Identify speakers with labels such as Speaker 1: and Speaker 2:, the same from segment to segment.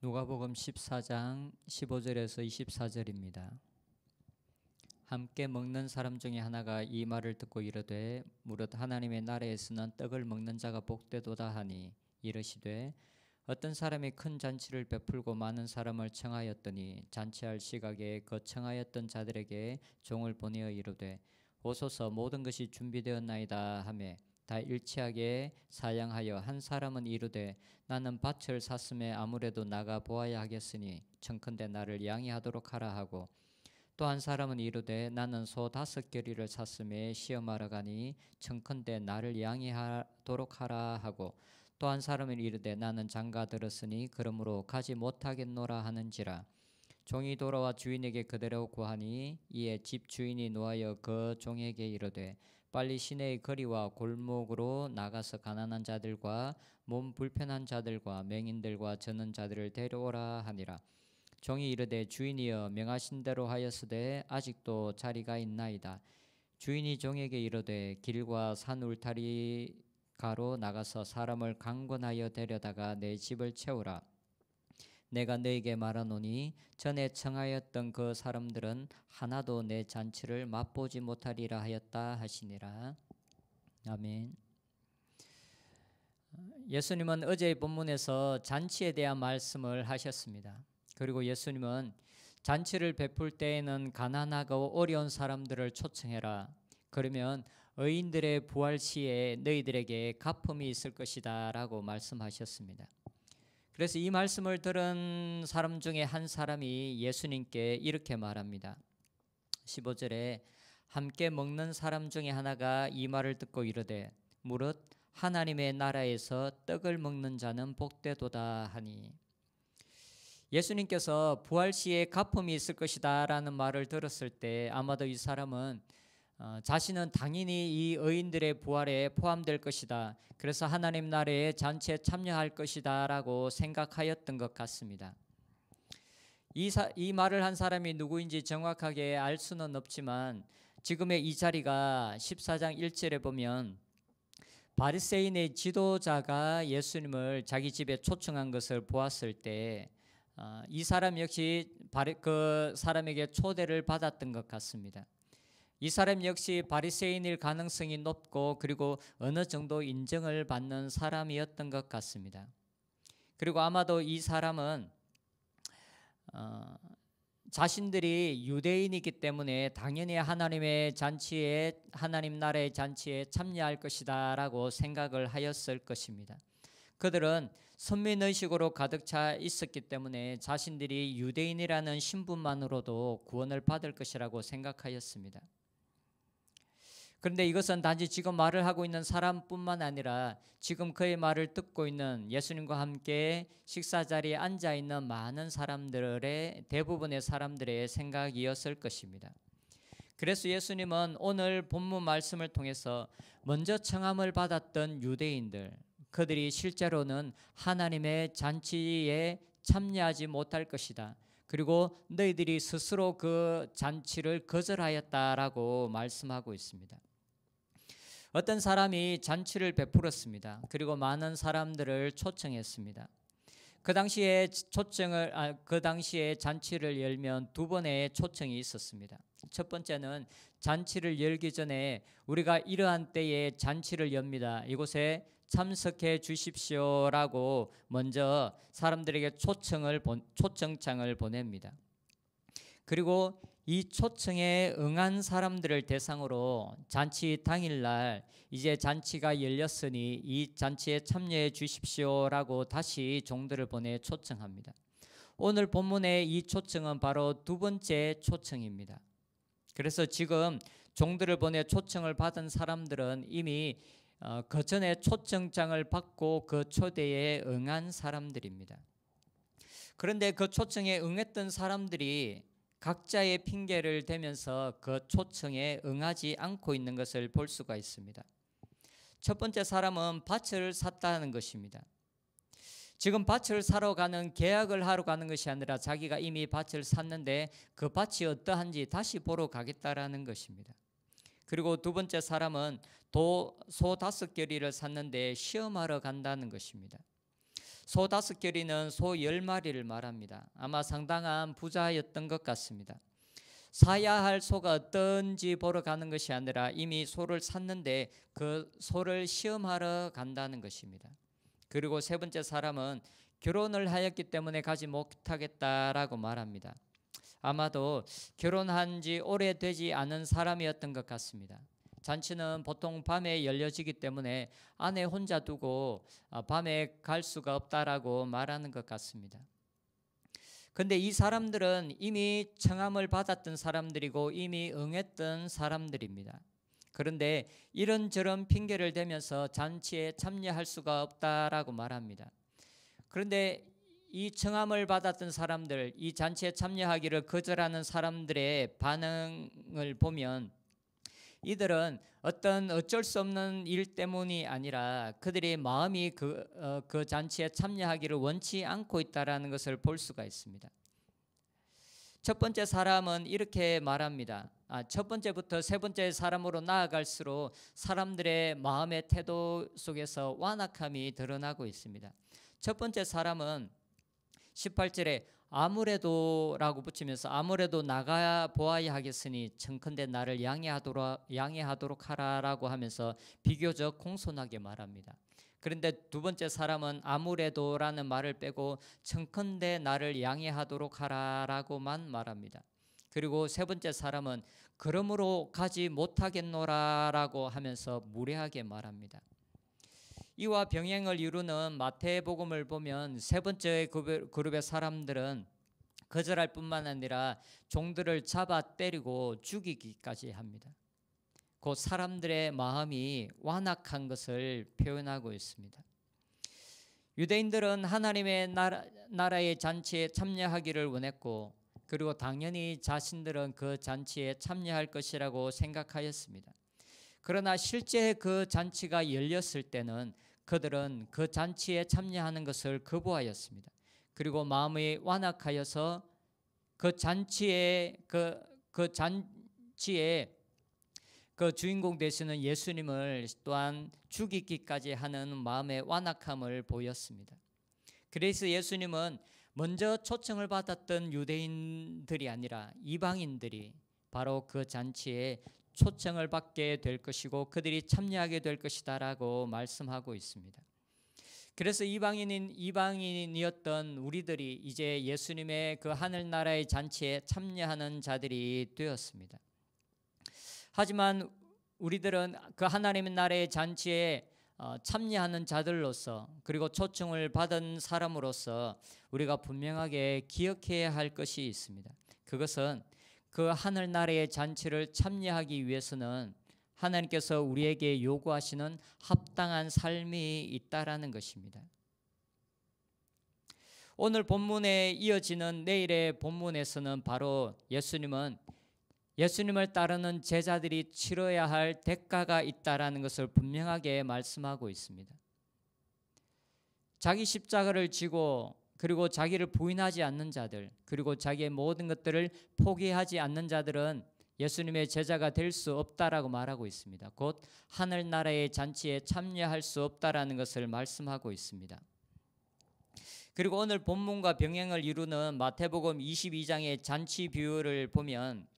Speaker 1: 누가복음 14장 15절에서 24절입니다. 함께 먹는 사람 중에 하나가 이 말을 듣고 이르되 무릇 하나님의 나라에서는 떡을 먹는 자가 복되도다 하니 이르시되 어떤 사람이 큰 잔치를 베풀고 많은 사람을 청하였더니 잔치할 시각에 그 청하였던 자들에게 종을 보내어 이르되 오소서 모든 것이 준비되었나이다 하매 다 일치하게 사양하여 한 사람은 이르되 나는 밭을 샀음에 아무래도 나가 보아야 하겠으니 청컨대 나를 양해하도록 하라 하고 또 한 사람은 이르되 나는 소 5겨리를 샀음에 시험하러 가니 청컨대 나를 양해하도록 하라 하고 또 한 사람은 이르되 나는 장가 들었으니 그러므로 가지 못하겠노라 하는지라. 종이 돌아와 주인에게 그대로 구하니 이에 집 주인이 노하여 그 종에게 이르되 빨리 시내의 거리와 골목으로 나가서 가난한 자들과 몸 불편한 자들과 맹인들과 젖는 자들을 데려오라 하니라. 종이 이르되 주인이여 명하신 대로 하였으되 아직도 자리가 있나이다. 주인이 종에게 이르되 길과 산 울타리가로 나가서 사람을 강권하여 데려다가 내 집을 채우라. 내가 너에게 말하노니 전에 청하였던 그 사람들은 하나도 내 잔치를 맛보지 못하리라 하였다 하시니라. 아멘. 예수님은 어제의 본문에서 잔치에 대한 말씀을 하셨습니다. 그리고 예수님은 잔치를 베풀 때에는 가난하고 어려운 사람들을 초청해라. 그러면 의인들의 부활 시에 너희들에게 가품이 있을 것이다 라고 말씀하셨습니다. 그래서 이 말씀을 들은 사람 중에 한 사람이 예수님께 이렇게 말합니다. 15절에 함께 먹는 사람 중에 하나가 이 말을 듣고 이르되 무릇 하나님의 나라에서 떡을 먹는 자는 복되도다 하니. 예수님께서 부활 시에 가품이 있을 것이다 라는 말을 들었을 때 아마도 이 사람은 자신은 당연히 이 의인들의 부활에 포함될 것이다. 그래서 하나님 나라의 잔치에 참여할 것이다 라고 생각하였던 것 같습니다. 이 말을 한 사람이 누구인지 정확하게 알 수는 없지만 지금의 이 자리가 14장 1절에 보면 바리새인의 지도자가 예수님을 자기 집에 초청한 것을 보았을 때 이 사람 역시 그 사람에게 초대를 받았던 것 같습니다. 이 사람 역시 바리새인일 가능성이 높고 그리고 어느 정도 인정을 받는 사람이었던 것 같습니다. 그리고 아마도 이 사람은 자신들이 유대인이기 때문에 당연히 하나님의 잔치에 하나님 나라의 잔치에 참여할 것이다 라고 생각을 하였을 것입니다. 그들은 선민의식으로 가득 차 있었기 때문에 자신들이 유대인이라는 신분만으로도 구원을 받을 것이라고 생각하였습니다. 그런데 이것은 단지 지금 말을 하고 있는 사람뿐만 아니라 지금 그의 말을 듣고 있는 예수님과 함께 식사 자리에 앉아 있는 많은 사람들의 대부분의 사람들의 생각이었을 것입니다. 그래서 예수님은 오늘 본문 말씀을 통해서 먼저 청함을 받았던 유대인들, 그들이 실제로는 하나님의 잔치에 참여하지 못할 것이다. 그리고 너희들이 스스로 그 잔치를 거절하였다라고 말씀하고 있습니다. 어떤 사람이 잔치를 베풀었습니다. 그리고 많은 사람들을 초청했습니다. 그 당시에 잔치를 열면 두 번의 초청이 있었습니다. 첫 번째는 잔치를 열기 전에 우리가 이러한 때에 잔치를 엽니다. 이곳에 참석해 주십시오라고 먼저 사람들에게 초청장을 보냅니다. 그리고 이 초청에 응한 사람들을 대상으로 잔치 당일날 이제 잔치가 열렸으니 이 잔치에 참여해 주십시오라고 다시 종들을 보내 초청합니다. 오늘 본문의 이 초청은 바로 두 번째 초청입니다. 그래서 지금 종들을 보내 초청을 받은 사람들은 이미 그 전에 초청장을 받고 그 초대에 응한 사람들입니다. 그런데 그 초청에 응했던 사람들이 각자의 핑계를 대면서 그 초청에 응하지 않고 있는 것을 볼 수가 있습니다. 첫 번째 사람은 밭을 샀다는 것입니다. 지금 밭을 사러 가는 계약을 하러 가는 것이 아니라 자기가 이미 밭을 샀는데 그 밭이 어떠한지 다시 보러 가겠다라는 것입니다. 그리고 두 번째 사람은 소 5겨리를 샀는데 시험하러 간다는 것입니다. 소 5결이는 소 10마리를 말합니다. 아마 상당한 부자였던 것 같습니다. 사야 할 소가 어떤지 보러 가는 것이 아니라 이미 소를 샀는데 그 소를 시험하러 간다는 것입니다. 그리고 세 번째 사람은 결혼을 하였기 때문에 가지 못하겠다라고 말합니다. 아마도 결혼한 지 오래되지 않은 사람이었던 것 같습니다. 잔치는 보통 밤에 열려지기 때문에 아내 혼자 두고 밤에 갈 수가 없다라고 말하는 것 같습니다. 근데 이 사람들은 이미 청함을 받았던 사람들이고 이미 응했던 사람들입니다. 그런데 이런저런 핑계를 대면서 잔치에 참여할 수가 없다라고 말합니다. 그런데 이 청함을 받았던 사람들, 이 잔치에 참여하기를 거절하는 사람들의 반응을 보면 이들은 어쩔 수 없는 일 때문이 아니라 그들의 마음이 그 잔치에 참여하기를 원치 않고 있다라는 것을 볼 수가 있습니다. 첫 번째 사람은 이렇게 말합니다. 첫 번째부터 세 번째 사람으로 나아갈수록 사람들의 마음의 태도 속에서 완악함이 드러나고 있습니다. 첫 번째 사람은 18절에 아무래도라고 붙이면서 아무래도 나가 보아야 하겠으니 청컨대 나를 양해하도록 하라라고 하면서 비교적 공손하게 말합니다. 그런데 두 번째 사람은 아무래도라는 말을 빼고 청컨대 나를 양해하도록 하라라고만 말합니다. 그리고 세 번째 사람은 그러므로 가지 못하겠노라라고 하면서 무례하게 말합니다. 이와 병행을 이루는 마태복음을 보면 세 번째 그룹의 사람들은 거절할 뿐만 아니라 종들을 잡아 때리고 죽이기까지 합니다. 그 사람들의 마음이 완악한 것을 표현하고 있습니다. 유대인들은 하나님의 나라의 잔치에 참여하기를 원했고 그리고 당연히 자신들은 그 잔치에 참여할 것이라고 생각하였습니다. 그러나 실제 그 잔치가 열렸을 때는 그들은 그 잔치에 참여하는 것을 거부하였습니다. 그리고 마음이 완악하여서 그 잔치에 그 주인공 되시는 예수님을 또한 죽이기까지 하는 마음의 완악함을 보였습니다. 그래서 예수님은 먼저 초청을 받았던 유대인들이 아니라 이방인들이 바로 그 잔치에 초청을 받게 될 것이고 그들이 참여하게 될 것이다라고 말씀하고 있습니다. 그래서 이방인이었던 우리들이 이제 예수님의 그 하늘나라의 잔치에 참여하는 자들이 되었습니다. 하지만 우리들은 그 하나님의 나라의 잔치에 참여하는 자들로서 그리고 초청을 받은 사람으로서 우리가 분명하게 기억해야 할 것이 있습니다. 그것은 그 하늘나라의 잔치를 참여하기 위해서는 하나님께서 우리에게 요구하시는 합당한 삶이 있다라는 것입니다. 오늘 본문에 이어지는 내일의 본문에서는 바로 예수님을 따르는 제자들이 치러야 할 대가가 있다라는 것을 분명하게 말씀하고 있습니다. 자기 십자가를 지고 그리고 자기를 부인하지 않는 자들 그리고 자기의 모든 것들을 포기하지 않는 자들은 예수님의 제자가 될 수 없다라고 말하고 있습니다. 곧 하늘나라의 잔치에 참여할 수 없다라는 것을 말씀하고 있습니다. 그리고 오늘 본문과 병행을 이루는 마태복음 22장의 잔치 비유를 보면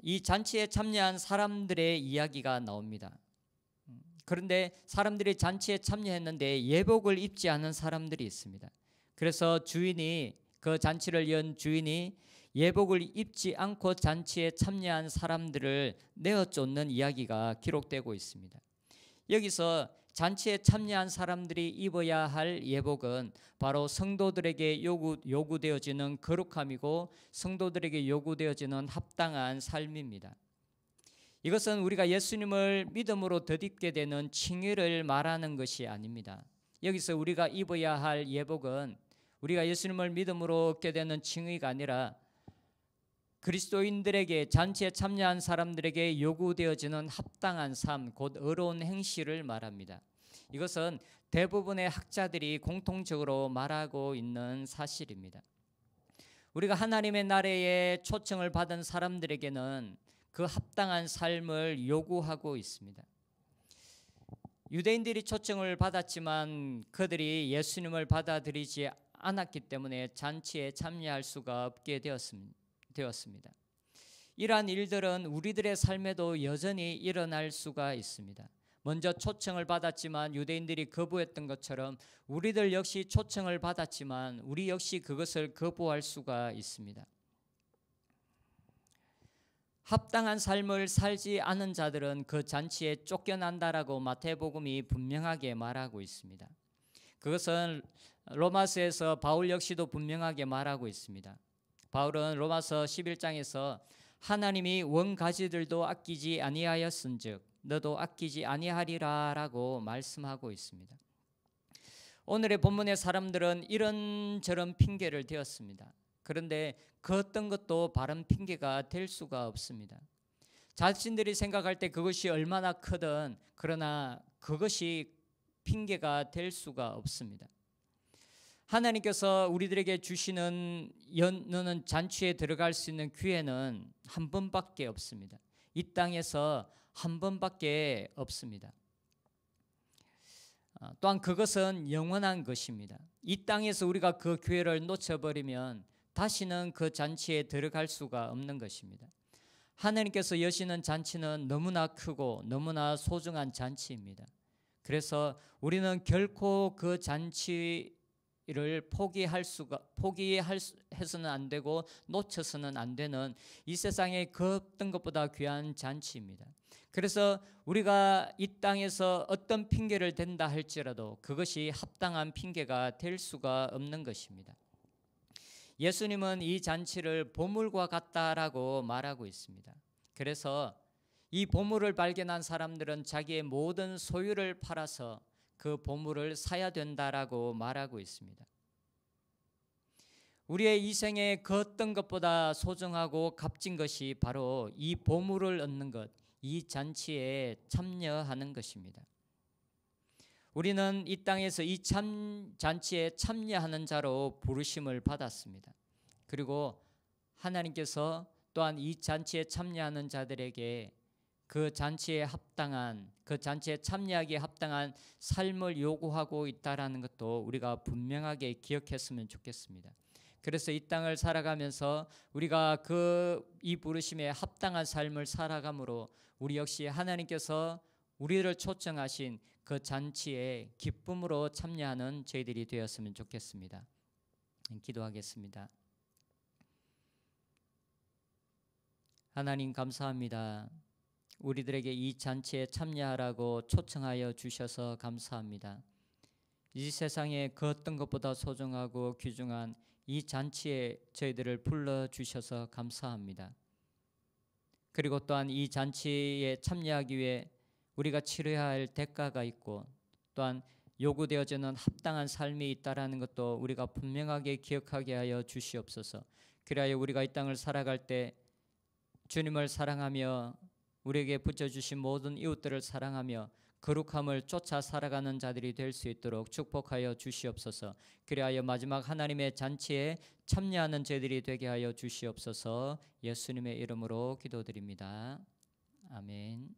Speaker 1: 이 잔치에 참여한 사람들의 이야기가 나옵니다. 그런데 사람들이 잔치에 참여했는데 예복을 입지 않은 사람들이 있습니다. 그래서 그 잔치를 연 주인이 예복을 입지 않고 잔치에 참여한 사람들을 내어쫓는 이야기가 기록되고 있습니다. 여기서 잔치에 참여한 사람들이 입어야 할 예복은 바로 성도들에게 요구되어지는 거룩함이고 성도들에게 요구되어지는 합당한 삶입니다. 이것은 우리가 예수님을 믿음으로 덧입게 되는 칭의를 말하는 것이 아닙니다. 여기서 우리가 입어야 할 예복은 우리가 예수님을 믿음으로 얻게 되는 칭의가 아니라 그리스도인들에게 잔치에 참여한 사람들에게 요구되어지는 합당한 삶, 곧 의로운 행실을 말합니다. 이것은 대부분의 학자들이 공통적으로 말하고 있는 사실입니다. 우리가 하나님의 나라에 초청을 받은 사람들에게는 그 합당한 삶을 요구하고 있습니다. 유대인들이 초청을 받았지만 그들이 예수님을 받아들이지 않았기 때문에 잔치에 참여할 수가 없게 되었습니다. 이러한 일들은 우리들의 삶에도 여전히 일어날 수가 있습니다. 먼저 초청을 받았지만 유대인들이 거부했던 것처럼 우리들 역시 초청을 받았지만 우리 역시 그것을 거부할 수가 있습니다. 합당한 삶을 살지 않은 자들은 그 잔치에 쫓겨난다라고 마태복음이 분명하게 말하고 있습니다. 그것은 로마서에서 바울 역시도 분명하게 말하고 있습니다. 바울은 로마서 11장에서 하나님이 원가지들도 아끼지 아니하였은즉 너도 아끼지 아니하리라라고 말씀하고 있습니다. 오늘의 본문의 사람들은 이런저런 핑계를 대었습니다. 그런데 그 어떤 것도 바른 핑계가 될 수가 없습니다. 자신들이 생각할 때 그것이 얼마나 크든 그러나 그것이 핑계가 될 수가 없습니다. 하나님께서 우리들에게 주시는 너는 잔치에 들어갈 수 있는 기회는 한 번밖에 없습니다. 이 땅에서 한 번밖에 없습니다. 또한 그것은 영원한 것입니다. 이 땅에서 우리가 그 기회를 놓쳐버리면 다시는 그 잔치에 들어갈 수가 없는 것입니다. 하나님께서 여시는 잔치는 너무나 크고 너무나 소중한 잔치입니다. 그래서 우리는 결코 그 잔치를 포기해서는 안 되고 놓쳐서는 안 되는 이 세상에 그 어떤 것보다 귀한 잔치입니다. 그래서 우리가 이 땅에서 어떤 핑계를 댄다 할지라도 그것이 합당한 핑계가 될 수가 없는 것입니다. 예수님은 이 잔치를 보물과 같다라고 말하고 있습니다. 그래서 이 보물을 발견한 사람들은 자기의 모든 소유를 팔아서 그 보물을 사야 된다라고 말하고 있습니다. 우리의 이 생에 그 어떤 것보다 소중하고 값진 것이 바로 이 보물을 얻는 것, 이 잔치에 참여하는 것입니다. 우리는 이 땅에서 이 잔치에 참여하는 자로 부르심을 받았습니다. 그리고 하나님께서 또한 이 잔치에 참여하는 자들에게 그 잔치에 참여하기에 합당한 삶을 요구하고 있다라는 것도 우리가 분명하게 기억했으면 좋겠습니다. 그래서 이 땅을 살아가면서 우리가 이 부르심에 합당한 삶을 살아감으로 우리 역시 하나님께서 우리를 초청하신 그 잔치에 기쁨으로 참여하는 저희들이 되었으면 좋겠습니다. 기도하겠습니다. 하나님 감사합니다. 우리들에게 이 잔치에 참여하라고 초청하여 주셔서 감사합니다. 이 세상에 그 어떤 것보다 소중하고 귀중한 이 잔치에 저희들을 불러주셔서 감사합니다. 그리고 또한 이 잔치에 참여하기 위해 우리가 치러야 할 대가가 있고 또한 요구되어지는 합당한 삶이 있다라는 것도 우리가 분명하게 기억하게 하여 주시옵소서. 그리하여 우리가 이 땅을 살아갈 때 주님을 사랑하며 우리에게 붙여주신 모든 이웃들을 사랑하며 거룩함을 쫓아 살아가는 자들이 될 수 있도록 축복하여 주시옵소서. 그리하여 마지막 하나님의 잔치에 참여하는 저희들이 되게 하여 주시옵소서. 예수님의 이름으로 기도드립니다. 아멘.